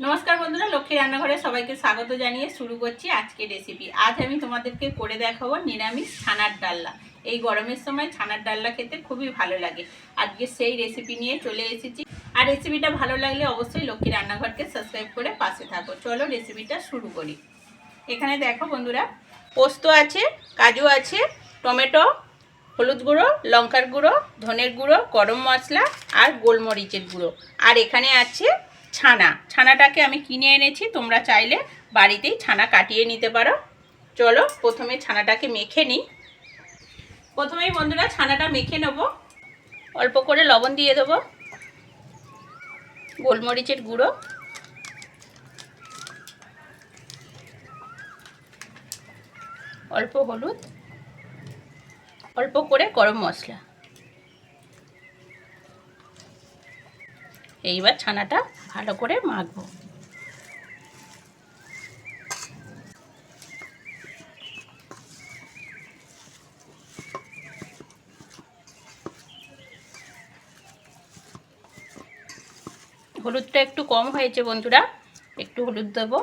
নমস্কার বন্ধুরা, লক্ষ্মী রান্নাঘরে সবাইকে স্বাগত জানিয়ে শুরু করছি আজকে রেসিপি। আজ আমি তোমাদেরকে করে দেখাবো নিরামিষ ছানার ডালনা। এই গরমের সময় ছানার ডালনা খেতে খুবই ভালো লাগে। আজকে সেই রেসিপি নিয়ে চলে এসেছি। আর রেসিপিটা ভালো লাগলে অবশ্যই লক্ষ্মী রান্নাঘরকে সাবস্ক্রাইব করে পাশে থাকো। চলো রেসিপিটা শুরু করি। এখানে দেখো বন্ধুরা, পোস্ত আছে, কাজু আছে, টমেটো, হলুদ গুঁড়ো, লঙ্কার গুঁড়ো, ধনের গুঁড়ো, গরম মশলা আর গোলমরিচের গুঁড়ো। আর এখানে আছে ছানাটাকে আমি কিনে এনেছি, তোমরা চাইলে বাড়িতেই ছানা কাটিয়ে নিতে পারো। চলো প্রথমে ছানাটাকে মেখে নিই। প্রথমেই বন্ধুরা ছানাটা মেখে নেব। অল্প করে লবণ দিয়ে দেবো, গোলমরিচের গুঁড়ো, অল্প হলুদ, অল্প করে গরম মশলা। এইবার ছানাটা ভালো করে মাখবো। হলুদটা একটু কম হয়েছে বন্ধুরা, একটু হলুদ দেবো।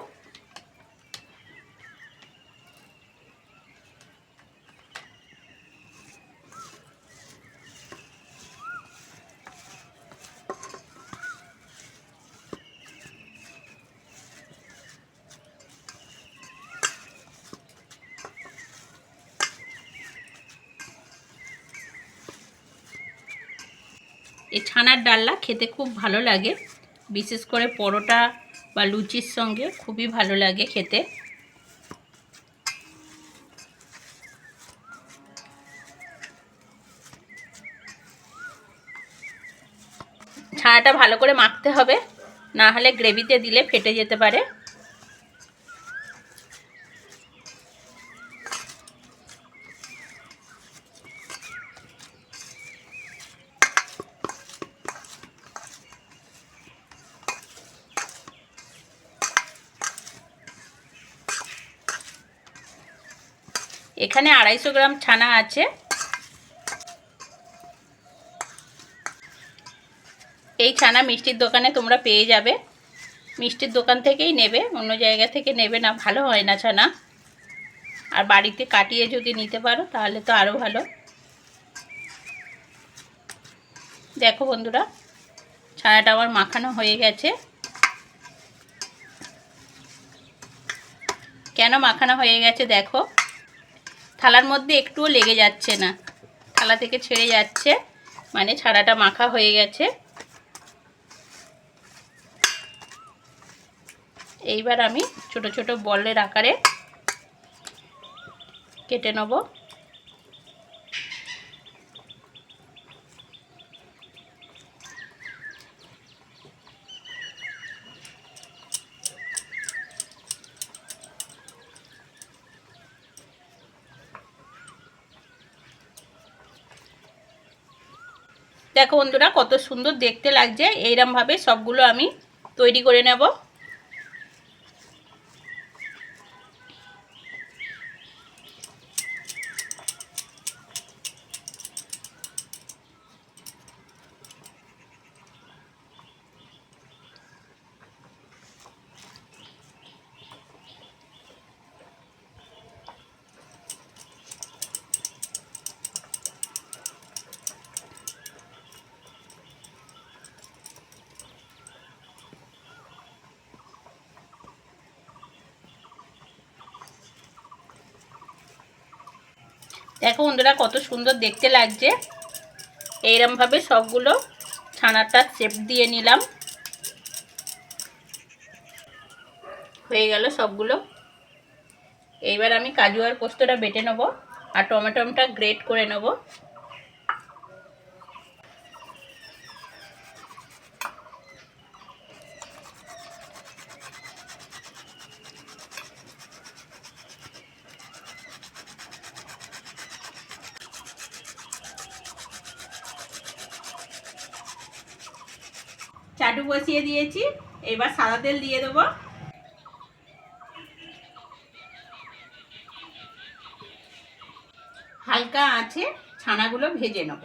এই ছানার ডালনা খেতে খুব ভালো লাগে, বিশেষ করে পরোটা বা লুচির সঙ্গে খুবই ভালো লাগে খেতে। ছানাটা ভালো করে মাখতে হবে, না হলে গ্রেভিতে দিলে ফেটে যেতে পারে। এখানে 250 গ্রাম ছানা আছে। এই ছানা মিষ্টির দোকানে তোমরা পেয়ে যাবে, মিষ্টির দোকান থেকেই নেবে, অন্য জায়গা থেকে নেবে না, ভালো হয় না ছানা। আর বাড়িতে কাটিয়ে যদি নিতে পারো তাহলে তো আরও ভালো। দেখো বন্ধুরা, ছানাটা আমার মাখানো হয়ে গেছে। কেন মাখানো হয়ে গেছে দেখো, থালার মধ্যে একটুও লেগে যাচ্ছে না, থালা থেকে ছেড়ে যাচ্ছে, মানে ছানাটা মাখা হয়ে গেছে। এইবার আমি ছোট ছোট বলের আকারে কেটে নেব। দেখো বন্ধুরা, কত সুন্দর দেখতে লাগছে। এইরকমভাবে সবগুলো আমি তৈরি করে নেব। দেখো বন্ধুরা, কত সুন্দর দেখতে লাগছে। এইরকমভাবে সবগুলো ছানাটা শেপ দিয়ে নিলাম, হয়ে গেল সবগুলো। এইবার আমি কাজু আর পোস্তটা বেটে নেব আর টমেটোটা গ্রেট করে নেব। চাটু বসিয়ে দিয়েছি, এবার সাদা তেল দিয়ে দেবো। হালকা আছে ছানাগুলো ভেজে নেব।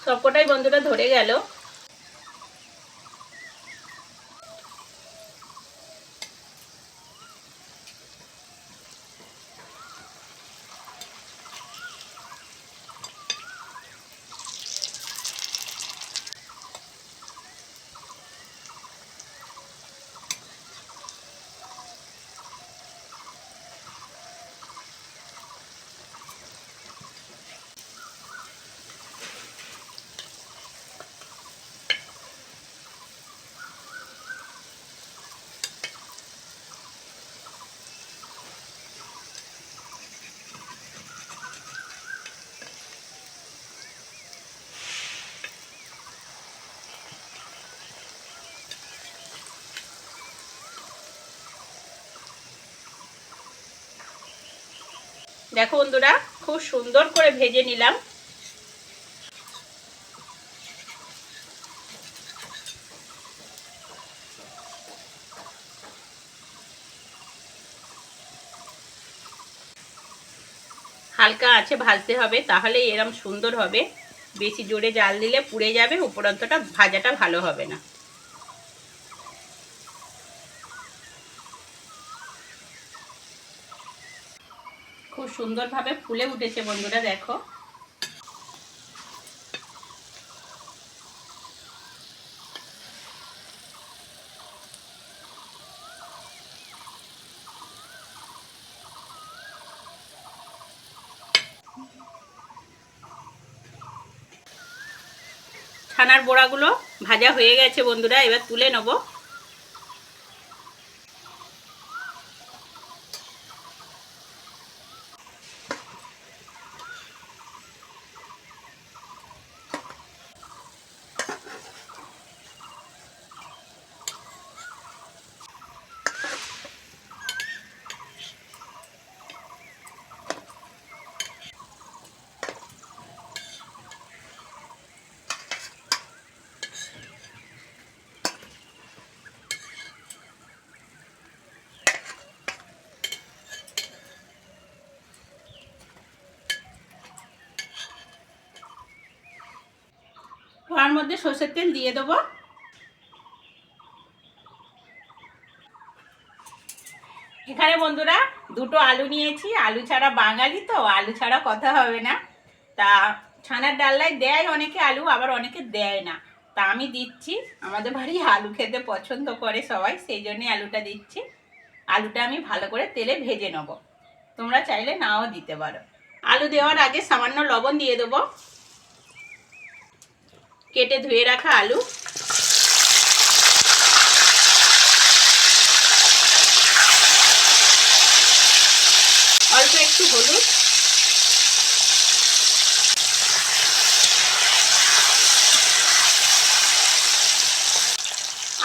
সবকটাই বন্ধুরা ধরে গেল। দেখো বন্ধুরা, খুব সুন্দর করে ভেজে নিলাম। হালকা আঁচে ভাজতে হবে, তাহলে এরকম সুন্দর হবে। বেশি জোরে জাল দিলে পুড়ে যাবে, উপরন্তটা ভাজাটা ভালো হবে না। খুব সুন্দরভাবে ফুলে উঠেছে বন্ধুরা, দেখো। ছানার বড়াগুলো ভাজা হয়ে গেছে বন্ধুরা, এবার তুলে নেব। কড়ার মধ্যে সরষের তেল দিয়ে দেবো। এখানে বন্ধুরা দুটো আলু নিয়েছি। আলু ছাড়া বাঙালি তো, আলু ছাড়া কথা হবে না। তা ছানার ডাল্লায় দেয় অনেকে আলু, আবার অনেকে দেয় না। তা আমি দিচ্ছি, আমাদের বাড়ি আলু খেতে পছন্দ করে সবাই, সেই জন্যই আলুটা দিচ্ছি। আলুটা আমি ভালো করে তেলে ভেজে নেব, তোমরা চাইলে নাও দিতে পারো। আলু দেওয়ার আগে সামান্য লবণ দিয়ে দেবো। কেটে ধুয়ে রাখা আলু, অল্প একটু হলুদ,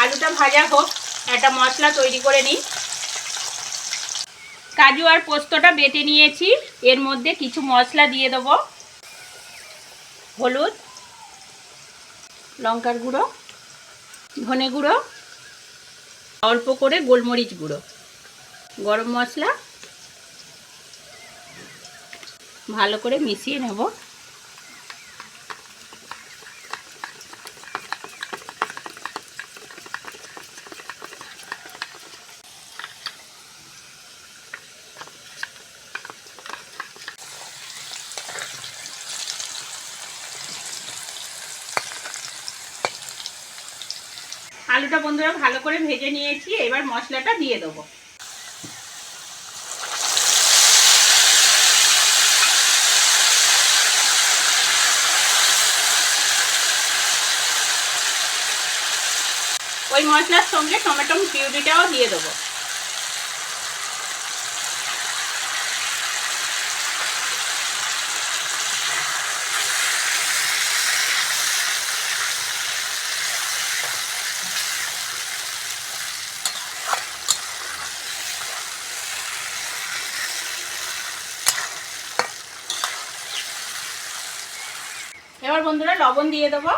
আলুটা ভাজা হোক, একটা মশলা তৈরি করে নিই। কাজু আর পোস্তটা বেটে নিয়েছি, এর মধ্যে কিছু মশলা দিয়ে দেবো। হলুদ, লঙ্কার গুঁড়ো, ধনে গুঁড়ো, অল্প করে গোলমরিচ গুঁড়ো, গরম মশলা, ভালো করে মিশিয়ে নেব। আলুটা বন্ধুরা ভালো করে ভেজে নিয়েছি, এবার মশলাটা দিয়ে দেবো। ওই মশলার সঙ্গে টমেটো পিউরিটাও দিয়ে দেবো। এবার বন্ধুরা লবণ দিয়ে দেবো।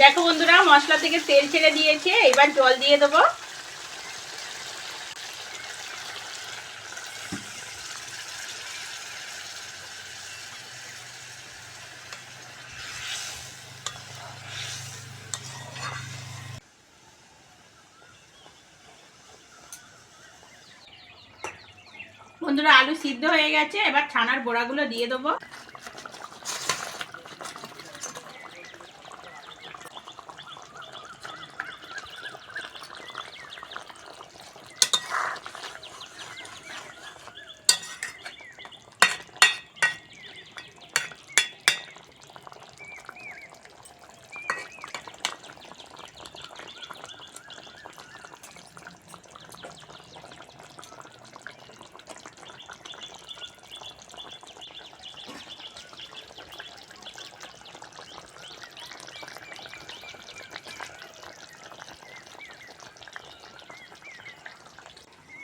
দেখো বন্ধুরা, মশলা থেকে তেল ছেড়ে দিয়েছে, এবার জল দিয়ে দেবো। বন্ধুরা, আলু সিদ্ধ হয়ে গেছে, এবার ছানার বড়াগুলো দিয়ে দেবো।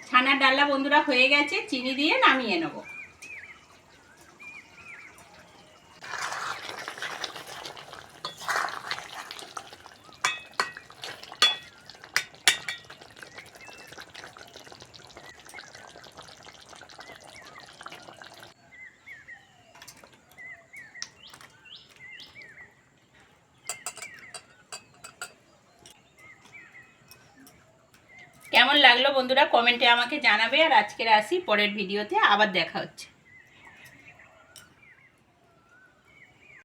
ছানার ডালনা বন্ধুরা হয়ে গেছে, চিনি দিয়ে নামিয়ে নেব। কেমন লাগলো বন্ধুরা কমেন্টে আমাকে জানাবে। আর আজকের আসি, পরের ভিডিওতে আবার দেখা হচ্ছে।